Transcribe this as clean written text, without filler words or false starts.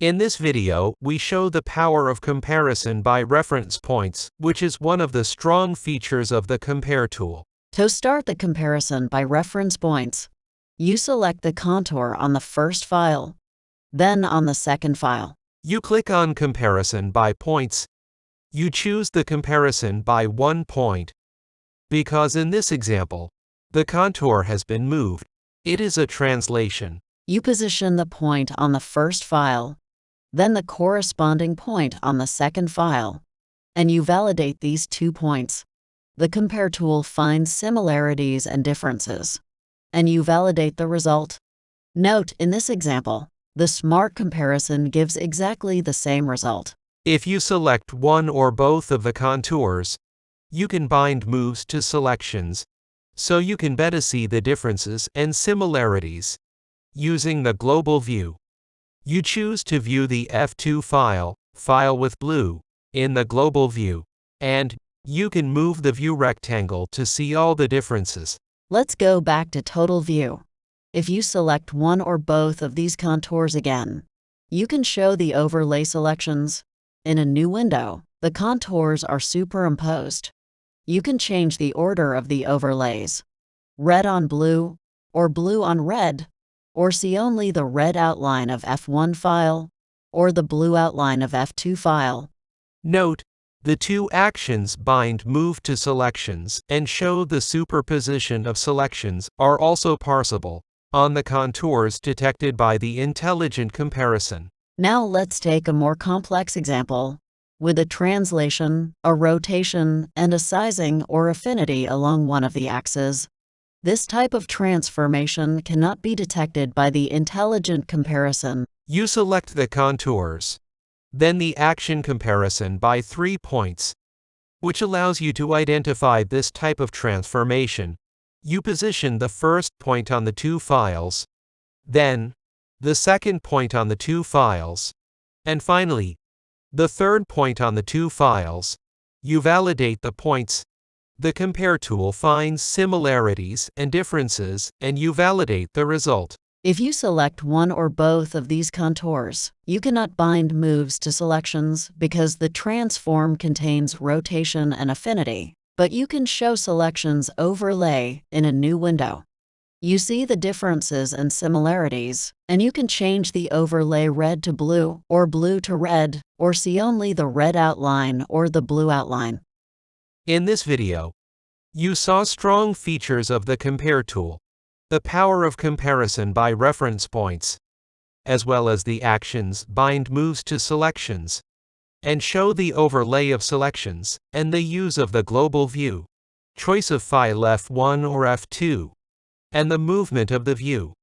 In this video, we show the power of comparison by reference points, which is one of the strong features of the Compare tool. To start the comparison by reference points, you select the contour on the first file, then on the second file. You click on Comparison by Points. You choose the comparison by 1 point. Because in this example, the contour has been moved. It is a translation. You position the point on the first file, then the corresponding point on the second file, and you validate these 2 points. The Compare tool finds similarities and differences, and you validate the result. Note, in this example, the Smart Comparison gives exactly the same result. If you select one or both of the contours, you can bind moves to selections, so you can better see the differences and similarities. Using the global view, you choose to view the F2 file with blue, in the global view, and you can move the view rectangle to see all the differences. Let's go back to Total View. If you select one or both of these contours again, you can show the overlay selections. In a new window, the contours are superimposed. You can change the order of the overlays, red on blue, or blue on red, or see only the red outline of F1 file, or the blue outline of F2 file. Note, the 2 actions bind move to selections and show the superposition of selections are also parsable on the contours detected by the intelligent comparison. Now let's take a more complex example, with a translation, a rotation, and a sizing or affinity along one of the axes. This type of transformation cannot be detected by the intelligent comparison. You select the contours, then the action comparison by 3 points, which allows you to identify this type of transformation. You position the first point on the 2 files, then the second point on the 2 files, and finally, the third point on the 2 files. You validate the points. The Compare tool finds similarities and differences, and you validate the result. If you select one or both of these contours, you cannot bind moves to selections because the transform contains rotation and affinity, but you can show selections overlay in a new window. You see the differences and similarities, and you can change the overlay red to blue or blue to red, or see only the red outline or the blue outline. In this video, you saw strong features of the Compare tool, the power of comparison by reference points, as well as the actions bind moves to selections, and show the overlay of selections, and the use of the global view, choice of file F1 or F2, and the movement of the view.